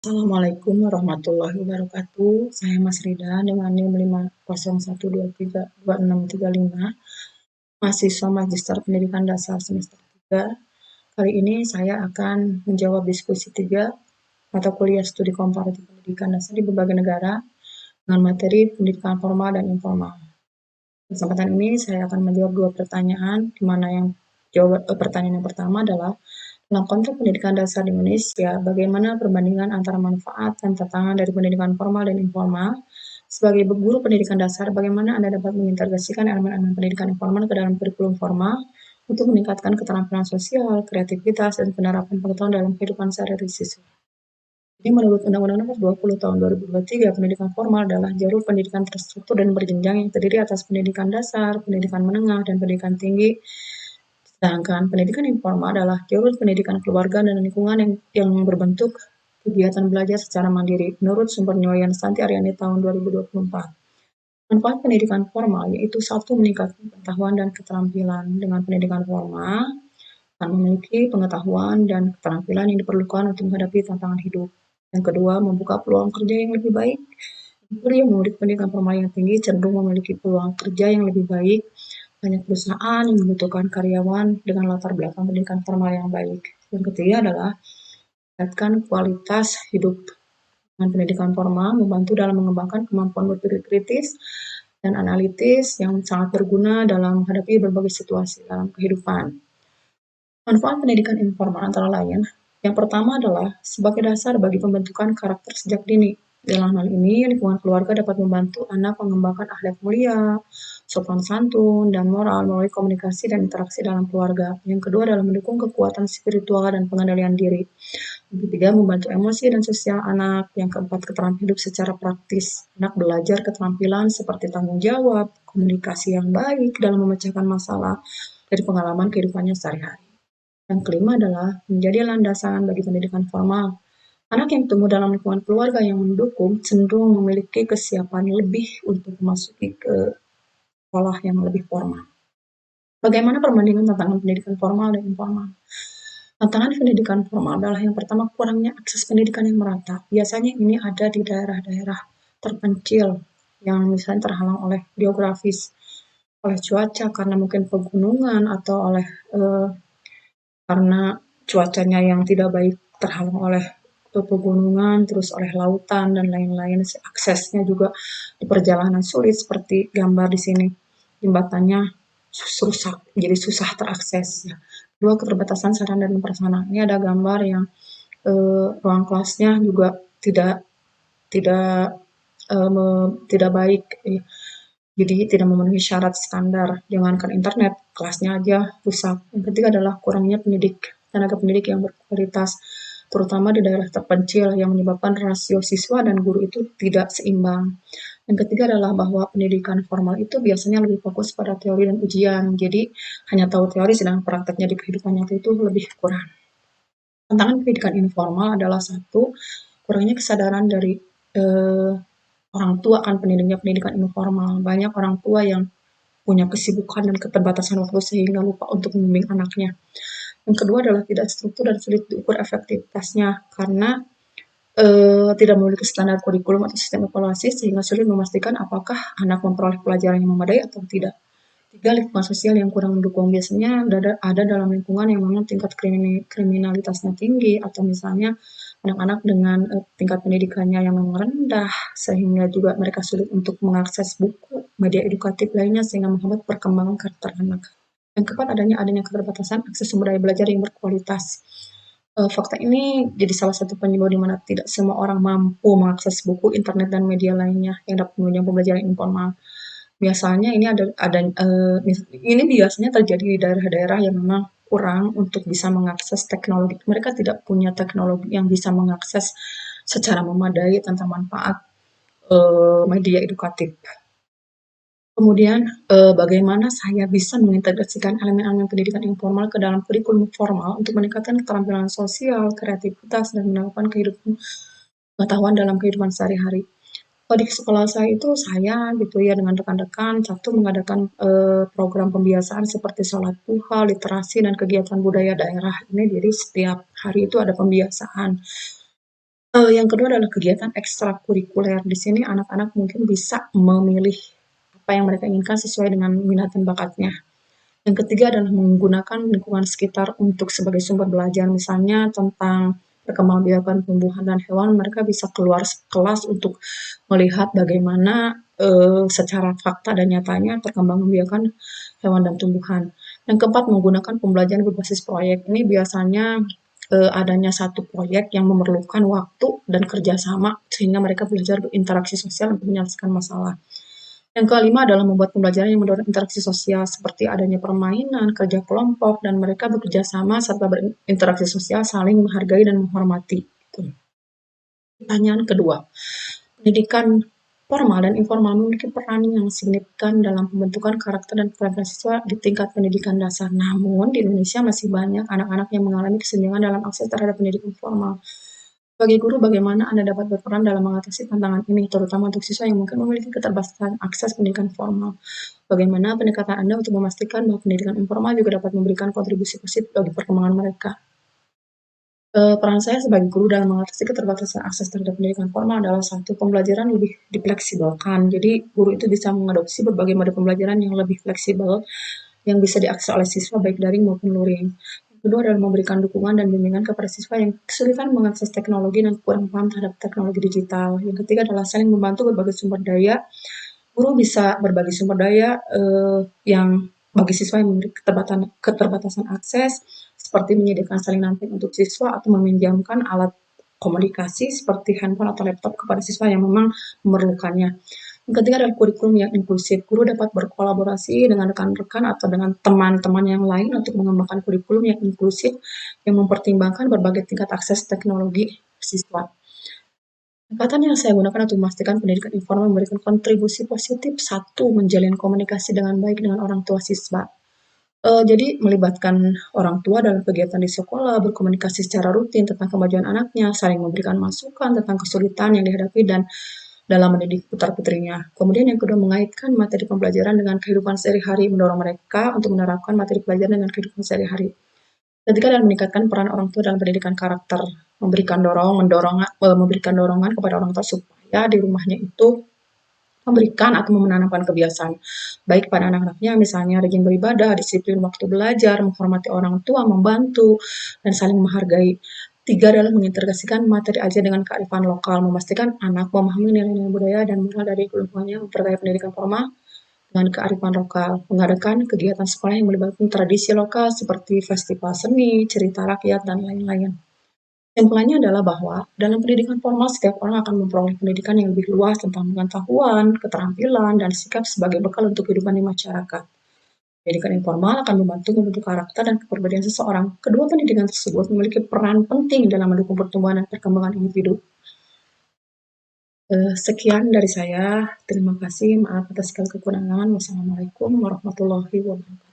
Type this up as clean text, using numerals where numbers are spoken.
Assalamualaikum warahmatullahi wabarakatuh. Saya Mas Rida dengan NIM 501232635, mahasiswa Magister Pendidikan Dasar semester 3. Kali ini saya akan menjawab diskusi 3 mata kuliah studi komparatif pendidikan dasar di berbagai negara dengan materi pendidikan formal dan informal. Kesempatan ini saya akan menjawab 2 pertanyaan, di mana pertanyaan yang pertama adalah dalam konteks pendidikan dasar di Indonesia, bagaimana perbandingan antara manfaat dan tantangan dari pendidikan formal dan informal? Sebagai guru pendidikan dasar, bagaimana Anda dapat mengintegrasikan elemen-elemen pendidikan informal ke dalam kurikulum formal untuk meningkatkan keterampilan sosial, kreativitas, dan penerapan pengetahuan dalam kehidupan sehari-hari siswa? Jadi menurut Undang-Undang Nomor 20 Tahun 2023, pendidikan formal adalah jalur pendidikan terstruktur dan berjenjang yang terdiri atas pendidikan dasar, pendidikan menengah, dan pendidikan tinggi. Sedangkan pendidikan informal adalah jalur pendidikan keluarga dan lingkungan yang berbentuk kegiatan belajar secara mandiri menurut sumber penilaian Santi Aryani tahun 2024. Manfaat pendidikan formal yaitu satu, meningkatkan pengetahuan dan keterampilan. Dengan pendidikan formal akan memiliki pengetahuan dan keterampilan yang diperlukan untuk menghadapi tantangan hidup. Yang kedua, membuka peluang kerja yang lebih baik. Guru yang memiliki pendidikan formal yang tinggi cenderung memiliki peluang kerja yang lebih baik. Banyak perusahaan yang membutuhkan karyawan dengan latar belakang pendidikan formal yang baik. Yang ketiga adalah meningkatkan kualitas hidup. Dengan pendidikan formal membantu dalam mengembangkan kemampuan berpikir kritis dan analitis yang sangat berguna dalam menghadapi berbagai situasi dalam kehidupan. Manfaat pendidikan informal antara lain, yang pertama adalah sebagai dasar bagi pembentukan karakter sejak dini. Dalam hal ini, lingkungan keluarga dapat membantu anak mengembangkan akhlak mulia, sopan santun, dan moral melalui komunikasi dan interaksi dalam keluarga. Yang kedua adalah mendukung kekuatan spiritual dan pengendalian diri. Yang ketiga, membantu emosi dan sosial anak. Yang keempat, keterampilan hidup secara praktis. Anak belajar keterampilan seperti tanggung jawab, komunikasi yang baik dalam memecahkan masalah dari pengalaman kehidupannya sehari-hari. Yang kelima adalah menjadi landasan bagi pendidikan formal. Anak yang tumbuh dalam lingkungan keluarga yang mendukung cenderung memiliki kesiapan lebih untuk memasuki ke sekolah yang lebih formal. Bagaimana perbandingan tantangan pendidikan formal dan informal? Tantangan pendidikan formal adalah yang pertama, kurangnya akses pendidikan yang merata. Biasanya ini ada di daerah-daerah terpencil yang misalnya terhalang oleh geografis, oleh cuaca karena mungkin pegunungan atau oleh karena cuacanya yang tidak baik, terhalang oleh pegunungan, terus oleh lautan dan lain-lain. Aksesnya juga di perjalanan sulit seperti gambar di sini. Jembatannya rusak, jadi susah terakses. Ya. Kedua, keterbatasan sarana dan prasarana. Ini ada gambar yang ruang kelasnya juga tidak tidak tidak baik. Jadi tidak memenuhi syarat standar. Jangankan internet, kelasnya aja rusak. Yang ketiga adalah kurangnya tenaga pendidik yang berkualitas, terutama di daerah terpencil yang menyebabkan rasio siswa dan guru itu tidak seimbang. Yang ketiga adalah bahwa pendidikan formal itu biasanya lebih fokus pada teori dan ujian. Jadi hanya tahu teori sedangkan prakteknya di kehidupan nyata itu lebih kurang. Tantangan pendidikan informal adalah satu, kurangnya kesadaran dari eh, orang tua akan pendidikan informal. Banyak orang tua yang punya kesibukan dan keterbatasan waktu sehingga lupa untuk membimbing anaknya. Yang kedua adalah tidak struktur dan sulit diukur efektivitasnya karena tidak memiliki standar kurikulum atau sistem evaluasi sehingga sulit memastikan apakah anak memperoleh pelajaran yang memadai atau tidak. Tiga, lingkungan sosial yang kurang mendukung. Biasanya ada dalam lingkungan yang memang tingkat kriminalitasnya tinggi atau misalnya anak-anak dengan tingkat pendidikannya yang memang rendah sehingga juga mereka sulit untuk mengakses buku, media edukatif lainnya sehingga menghambat perkembangan karakter anak. Yang keempat, adanya keterbatasan akses sumber daya belajar yang berkualitas. Fakta ini jadi salah satu penyebab di mana tidak semua orang mampu mengakses buku, internet, dan media lainnya yang dapat menunjang pembelajaran informal. Biasanya ini biasanya terjadi di daerah-daerah yang memang kurang untuk bisa mengakses teknologi. Mereka tidak punya teknologi yang bisa mengakses secara memadai tentang manfaat media edukatif. Kemudian, bagaimana saya bisa mengintegrasikan elemen-elemen pendidikan informal ke dalam kurikulum formal untuk meningkatkan keterampilan sosial, kreativitas, dan menerapkan pengetahuan dalam kehidupan sehari-hari. Kalau di sekolah saya itu saya gitu ya dengan rekan-rekan satu mengadakan program pembiasaan seperti sholat duha, literasi dan kegiatan budaya daerah ini. Jadi setiap hari itu ada pembiasaan. Yang kedua adalah kegiatan ekstrakurikuler. Di sini anak-anak mungkin bisa memilih apa yang mereka inginkan sesuai dengan minat dan bakatnya. Yang ketiga adalah menggunakan lingkungan sekitar untuk sebagai sumber belajar, misalnya tentang perkembangbiakan tumbuhan dan hewan, mereka bisa keluar kelas untuk melihat bagaimana secara fakta dan nyatanya perkembangbiakan hewan dan tumbuhan. Yang keempat, menggunakan pembelajaran berbasis proyek. Ini biasanya adanya satu proyek yang memerlukan waktu dan kerjasama sehingga mereka belajar berinteraksi sosial untuk menyelesaikan masalah. Yang kelima adalah membuat pembelajaran yang mendorong interaksi sosial seperti adanya permainan, kerja kelompok, dan mereka bekerja sama serta berinteraksi sosial, saling menghargai dan menghormati. Gitu. Pertanyaan kedua, pendidikan formal dan informal memiliki peran yang signifikan dalam pembentukan karakter dan keterampilan siswa di tingkat pendidikan dasar. Namun, di Indonesia masih banyak anak-anak yang mengalami kesenjangan dalam akses terhadap pendidikan formal. Sebagai guru, bagaimana Anda dapat berperan dalam mengatasi tantangan ini, terutama untuk siswa yang mungkin memiliki keterbatasan akses pendidikan formal? Bagaimana pendekatan Anda untuk memastikan bahwa pendidikan informal juga dapat memberikan kontribusi positif bagi perkembangan mereka? Peran saya sebagai guru dalam mengatasi keterbatasan akses terhadap pendidikan formal adalah satu, pembelajaran lebih difleksibelkan. Jadi, guru itu bisa mengadopsi berbagai model pembelajaran yang lebih fleksibel yang bisa diakses oleh siswa baik daring maupun luring. Yang kedua adalah memberikan dukungan dan bimbingan kepada siswa yang kesulitan mengakses teknologi dan kurang paham terhadap teknologi digital. Yang ketiga adalah saling membantu berbagai sumber daya. Guru bisa berbagi sumber daya yang bagi siswa yang memiliki keterbatasan akses, seperti menyediakan salinan untuk siswa atau meminjamkan alat komunikasi seperti handphone atau laptop kepada siswa yang memang memerlukannya. Yang ketiga adalah kurikulum yang inklusif. Guru dapat berkolaborasi dengan rekan-rekan atau dengan teman-teman yang lain untuk mengembangkan kurikulum yang inklusif yang mempertimbangkan berbagai tingkat akses teknologi siswa. Pendekatan yang saya gunakan untuk memastikan pendidikan informal memberikan kontribusi positif, satu, menjalin komunikasi dengan baik dengan orang tua siswa. Jadi melibatkan orang tua dalam kegiatan di sekolah, berkomunikasi secara rutin tentang kemajuan anaknya, saling memberikan masukan tentang kesulitan yang dihadapi dan dalam mendidik putra-putrinya. Kemudian yang kedua, mengaitkan materi pembelajaran dengan kehidupan sehari-hari, mendorong mereka untuk menerapkan materi pelajaran dengan kehidupan sehari-hari. Ketiga adalah meningkatkan peran orang tua dalam pendidikan karakter, memberikan dorongan kepada orang tua supaya di rumahnya itu memberikan atau menanamkan kebiasaan baik pada anak-anaknya, misalnya rajin beribadah, disiplin waktu belajar, menghormati orang tua, membantu, dan saling menghargai. Tiga adalah mengintegrasikan materi ajar dengan kearifan lokal, memastikan anak memahami nilai-nilai budaya dan moral dari lingkungannya, memperkaya pendidikan formal dengan kearifan lokal, mengadakan kegiatan sekolah yang melibatkan tradisi lokal seperti festival seni, cerita rakyat, dan lain-lain. Kesimpulannya adalah bahwa dalam pendidikan formal setiap orang akan memperoleh pendidikan yang lebih luas tentang pengetahuan, keterampilan, dan sikap sebagai bekal untuk kehidupan di masyarakat. Pendidikan informal akan membantu membentuk karakter dan kepribadian seseorang. Kedua pendidikan tersebut memiliki peran penting dalam mendukung pertumbuhan dan perkembangan individu. Sekian dari saya. Terima kasih. Maaf atas segala kekurangan. Wassalamualaikum warahmatullahi wabarakatuh.